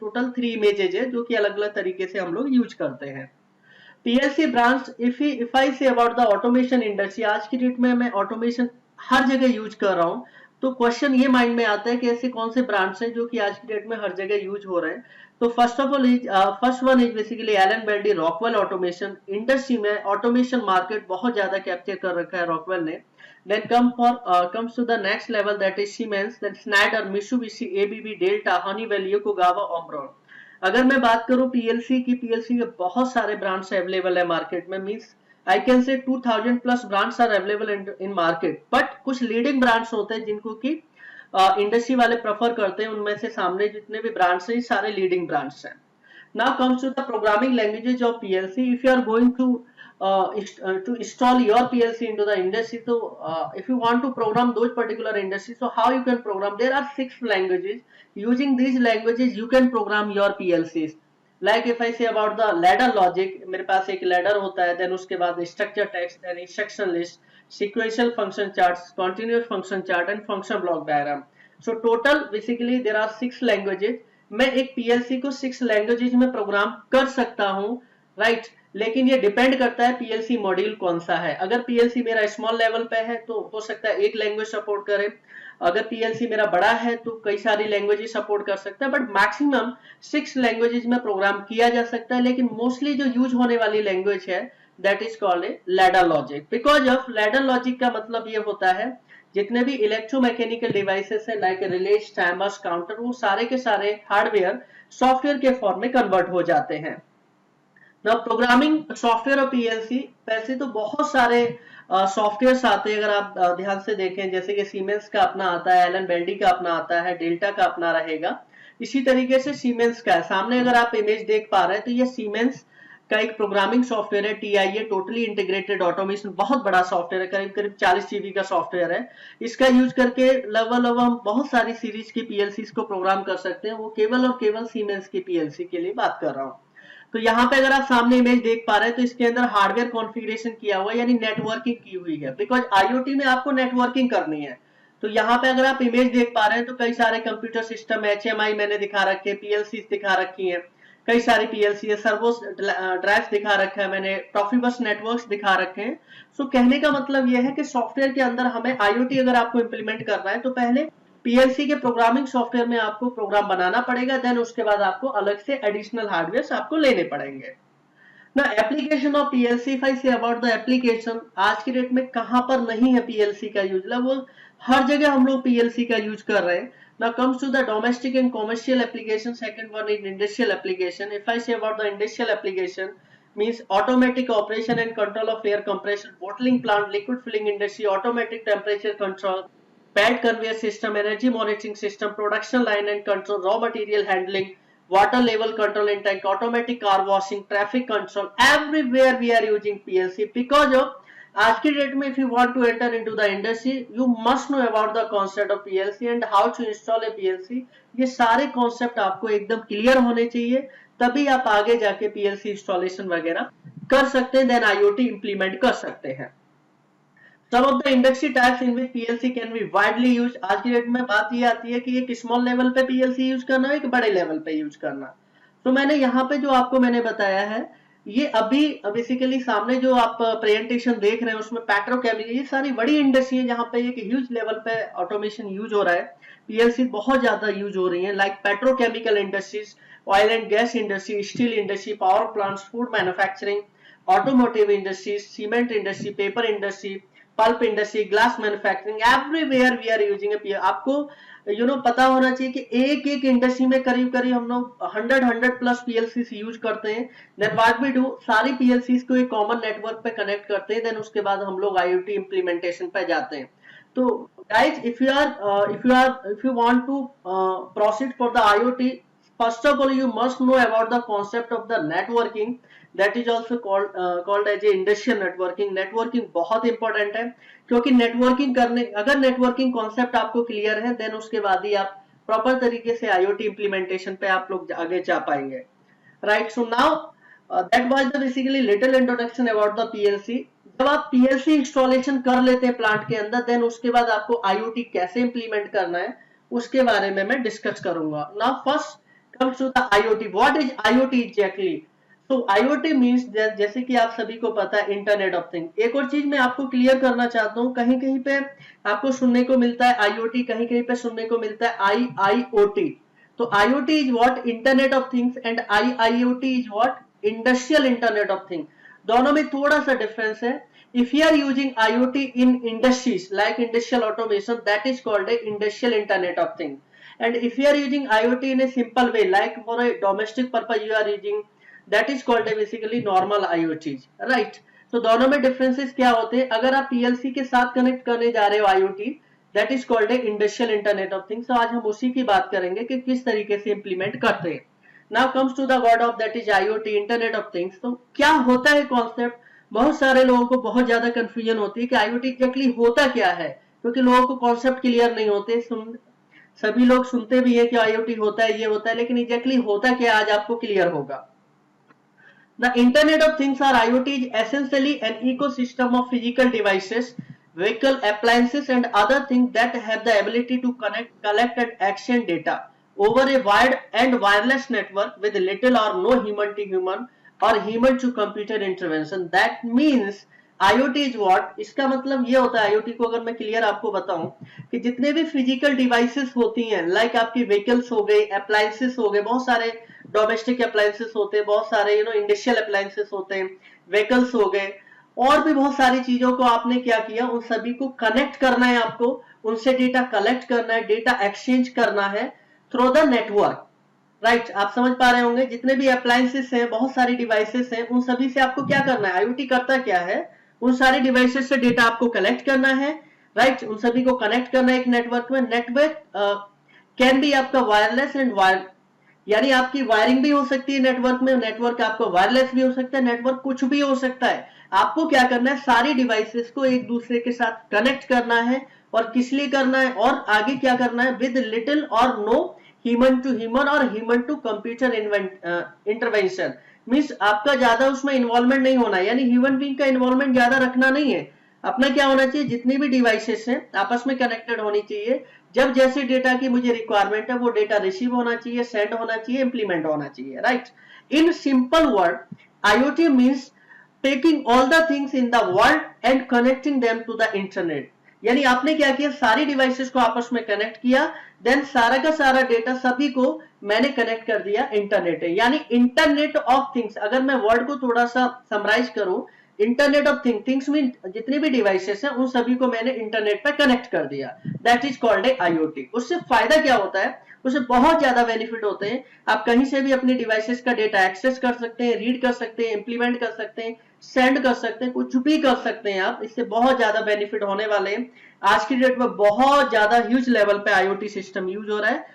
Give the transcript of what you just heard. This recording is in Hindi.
टोटल 3 इमेजेज है जो कि अलग अलग तरीके से हम लोग यूज करते हैं। PLC branch, if I say about the automation industry, आज की डेट में मैं ऑटोमेशन हर जगह यूज कर रहा हूँ, तो क्वेश्चन ये माइंड में आता है कि ऐसे कौन से ब्रांड्स हैं जो कि आज की डेट में हर जगह यूज हो रहे हैं। तो first one is basically Allen Bradley Rockwell automation. Industry में ऑटोमेशन मार्केट बहुत ज्यादा कैप्चर कर रखा है रॉकवेल ने। Then comes to the next level, that is Siemens, then Schneider, Mitsubishi, ABB, Delta, Honeywell, Yokogawa, Omron। अगर मैं बात करूं पीएलसी की, पीएलसी के बहुत सारे ब्रांड्स अवेलेबल है मार्केट में, means I can say 2000 plus brands are available in market. But कुछ लीडिंग ब्रांड्स होते हैं जिनको कि इंडस्ट्री वाले प्रेफर करते हैं, उनमें से सामने जितने भी ब्रांड्स हैं सारे लीडिंग ब्रांड्स हैं। Now comes to the programming languages of PLC. If you are going to install your PLC into the industry, so if you want to program those particular industries, so how you can program? There are 6 languages. Using these languages, you can program your PLCs. Like if I say about the ladder logic, मेरे पास एक ladder होता है, then उसके बाद structure text, then instruction list, sequential function charts, continuous function chart, and function block diagram. So total basically there are 6 languages. मैं एक पीएलसी को 6 लैंग्वेजेज में प्रोग्राम कर सकता हूं, राइट। लेकिन ये डिपेंड करता है पीएलसी मॉड्यूल कौन सा है। अगर पीएलसी मेरा स्मॉल लेवल पे है तो हो सकता है एक लैंग्वेज सपोर्ट करे, अगर पीएलसी मेरा बड़ा है तो कई सारी लैंग्वेजेस सपोर्ट कर सकता है, बट मैक्सिमम 6 लैंग्वेजेज में प्रोग्राम किया जा सकता है। लेकिन मोस्टली जो यूज होने वाली लैंग्वेज है that is called a ladder logic. Because of ladder logic का मतलब ये होता है जितने भी इलेक्ट्रोमैकेनिकल डिवाइसेस है लाइक रिलेस, टाइमर्स, काउंटर, वो सारे के सारे हार्डवेयर सॉफ्टवेयर के फॉर्म में कन्वर्ट हो जाते हैं। ना प्रोग्रामिंग सॉफ्टवेयर और पीएलसी, वैसे तो बहुत सारे सॉफ्टवेयर्स आते हैं अगर आप ध्यान से देखें, जैसे कि सीमेंस का अपना आता है, एलन बेल्डी का अपना आता है, डेल्टा का अपना रहेगा। इसी तरीके से सीमेंस का है, सामने अगर आप इमेज देख पा रहे हैं तो ये सीमेंस का एक प्रोग्रामिंग सॉफ्टवेयर है, टीआईए, टोटली इंटीग्रेटेड ऑटोमेशन, बहुत बड़ा सॉफ्टवेयर है, करीब करीब 40 जीबी का सॉफ्टवेयर है। इसका यूज करके लगभग हम बहुत सारी सीरीज की पीएलसी को प्रोग्राम कर सकते हैं। वो केवल और केवल सीमेंस की पीएलसी के लिए बात कर रहा हूँ। तो यहाँ पे अगर आप सामने इमेज देख पा रहे हैं तो इसके अंदर हार्डवेयर कॉन्फ़िगरेशन किया हुआ है, यानी नेटवर्किंग की हुई है, बिकॉज आईओटी में आपको नेटवर्किंग करनी है। तो यहाँ पे अगर आप इमेज देख पा रहे हैं तो कई सारे कंप्यूटर सिस्टम, एचएमआई मैंने दिखा रखे, पीएलसी दिखा रखी है, कई सारी पीएलसी है, सर्वो ड्राइव दिखा रखा है मैंने, प्रोफिबस नेटवर्क्स दिखा रखे हैं। सो कहने का मतलब यह है कि सॉफ्टवेयर के अंदर हमें आईओटी अगर आपको इंप्लीमेंट करना है तो पहले पीएलसी के प्रोग्रामिंग सॉफ्टवेयर में आपको प्रोग्राम बनाना पड़ेगा, देन उसके बाद आपको अलग से एडिशनल हार्डवेयर आपको लेने पड़ेंगे ना। Application of PLC, if I say about the application, आज की डेट में कहां पर नहीं है पीएलसी का यूज, लगभग हर जगह हम लोग पीएलसी का यूज कर रहे हैं। Now comes to the domestic and commercial application. Second one is industrial application. If I say about the industrial application, means automatic operation and control of air compression, bottling plant, liquid filling industry, automatic temperature control, pad conveyor system, energy monitoring system, production line and control, raw material handling, water level control in tank, automatic car washing, traffic control. Everywhere we are using PLC because of आज की डेट में if you want to enter into the industry, you must know about the concept of PLC and how to install a PLC। ये सारे कॉन्सेप्ट आपको एकदम क्लियर होने चाहिए, तभी आप आगे जाके PLC इंस्टॉलेशन वगैरह कर सकते हैं, देन IoT इंप्लीमेंट कर सकते हैं। Some of the industry types in which PLC can be widely used। आज की डेट में बात ये आती है कि एक स्मॉल लेवल पे PLC यूज करना है, एक बड़े लेवल पे यूज करना। तो मैंने यहाँ पे जो आपको मैंने बताया है, ये अभी बेसिकली सामने जो आप प्रेजेंटेशन देख रहे हैं उसमें पेट्रोकेमिकल, ये सारी बड़ी इंडस्ट्री है जहां पे एक ह्यूज लेवल पे ऑटोमेशन यूज हो रहा है, पीएलसी बहुत ज्यादा यूज हो रही है, like petrochemical industries, oil and gas industry, steel industry, power plants, food manufacturing, automotive industries, cement industry, paper industry, pulp industry, glass manufacturing, everywhere we are using a. आपको पता होना चाहिए कि एक एक इंडस्ट्री में करीब करीब हम लोग 100 प्लस पीएलसी यूज करते हैं। देन व्हाट वी डू, सारी पीएलसी को एक कॉमन नेटवर्क पे कनेक्ट करते हैं, देन उसके बाद हम लोग आईओटी इंप्लीमेंटेशन पे जाते हैं। तो guys if you want to proceed for the IoT, first of all you must know about the concept of the networking, that is also called as a industrial networking। Networking बहुत इंपॉर्टेंट है, क्योंकि नेटवर्किंग करने, अगर नेटवर्किंग कॉन्सेप्ट आपको क्लियर है देन उसके बाद ही आप प्रॉपर तरीके से आईओटी इंप्लीमेंटेशन पे आप लोग आगे जा पाएंगे, right. So now that was the basically little introduction about the PLC. जब आप पीएलसी इंस्टॉलेशन कर लेते हैं प्लांट के अंदर, देन उसके बाद आपको आईओटी कैसे इंप्लीमेंट करना है उसके बारे में मैं डिस्कस करूंगा। Now first comes to the IoT. What is IoT exactly? So IoT means जैसे कि आप सभी को पता है इंटरनेट ऑफ थिंग। एक और चीज मैं आपको क्लियर करना चाहता हूँ, कहीं कहीं पे आपको सुनने को मिलता है IoT, कहीं कहीं पे सुनने को मिलता है IIoT। तो IoT is what internet of things and IIoT is what industrial internet of thing. दोनों में थोड़ा सा डिफरेंस है। If you are using IoT in industries like industrial automation, that is called a industrial internet of things. And if you are using IoT in a simple way, like for a domestic purpose you are using, that is called a basically normal IoT, right? तो दोनों में डिफरेंसेस क्या होते हैं? अगर आप पीएलसी के साथ कनेक्ट करने जा रहे हो IoT, that is called a industrial internet of things. तो आज हम उसी की बात करेंगे कि किस तरीके से इंप्लीमेंट करते हैं। Now comes to the god of that is IoT, internet of things. तो क्या होता है कॉन्सेप्ट? बहुत सारे लोगों को बहुत ज्यादा कंफ्यूजन होती है कि IoT एग्जैक्टली होता क्या है, क्योंकि लोगों को कॉन्सेप्ट क्लियर नहीं होते। सभी लोग सुनते भी है कि IoT होता है, ये होता है, लेकिन एग्जैक्टली होता क्या आज आपको क्लियर होगा। The Internet of Things or IoT is essentially an ecosystem of physical devices, vehicle appliances and other things that have the ability to connect, collect and action data over a wide and wireless network with little or no human to human or human to computer intervention. That means IoT is what? इसका मतलब ये होता है, IoT को अगर मैं क्लियर आपको बताऊं कि जितने भी फिजिकल डिवाइसेस होती हैं, लाइक आपकी व्हीकल्स हो गए, अप्लायंसेस हो गए, बहुत सारे डोमेस्टिक अप्लायंसेस होते हैं, बहुत सारे इंडस्ट्रियल अप्लायंसेस होते हैं, व्हीकल्स हो गए, और भी बहुत सारी चीजों को आपने क्या किया, उन सभी को कनेक्ट करना है आपको, उनसे डेटा कलेक्ट करना है, डेटा एक्सचेंज करना है थ्रू द नेटवर्क, राइट? आप समझ पा रहे होंगे, जितने भी अप्लायंसेस हैं, बहुत सारी डिवाइसेस हैं, उन सभी से आपको क्या करना है? IoT करता क्या है? उन सारे डिवाइसेस से डेटा आपको कलेक्ट करना है, राइट? उन सभी को कनेक्ट करना है एक नेटवर्क में। नेटवर्क कैन बी आपका वायरलेस एंड वायर, यानी आपकी वायरिंग भी हो सकती है नेटवर्क में, नेटवर्क आपको वायरलेस भी हो सकता है, नेटवर्क कुछ भी हो सकता है। आपको क्या करना है? सारी डिवाइसेस को एक दूसरे के साथ कनेक्ट करना है, और किस लिए करना है, और आगे क्या करना है? विद लिटिल और नो ह्यूमन टू ह्यूमन और human to computer intervention. Means आपका ज्यादा उसमें इन्वॉल्वमेंट नहीं होना, यानी ह्यूमन बीइंग का इन्वॉल्वमेंट ज्यादा रखना नहीं है। अपना क्या होना चाहिए? जितनी भी डिवाइसेस हैं आपस में कनेक्टेड होनी चाहिए, जब जैसे डेटा की मुझे रिक्वायरमेंट है वो डेटा रिसीव होना चाहिए, सेंड होना चाहिए, इंप्लीमेंट होना चाहिए, right? In simple word, IoT means taking all the things in the world and connecting them to the internet. यानी आपने क्या किया? सारी डिवाइसेस को आपस में कनेक्ट किया, देन सारा का सारा डेटा सभी को मैंने कनेक्ट कर दिया इंटरनेट है, यानी इंटरनेट ऑफ थिंग्स। अगर मैं वर्ड को थोड़ा सा समराइज करूं, इंटरनेट ऑफ थिंग्स मीन जितनी भी डिवाइसेस हैं उन सभी को मैंने इंटरनेट पे कनेक्ट कर दिया, that is called a IoT। उससे फायदा क्या होता है? उससे बहुत ज्यादा बेनिफिट होते हैं। आप कहीं से भी अपनी डिवाइसेस का डेटा एक्सेस कर सकते हैं, रीड कर सकते हैं, इंप्लीमेंट कर सकते हैं, सेंड कर सकते हैं, कुछ भी कर सकते हैं आप। इससे बहुत ज्यादा बेनिफिट होने वाले हैं। आज की डेट में बहुत ज्यादा ह्यूज लेवल पे IoT सिस्टम यूज हो रहा है।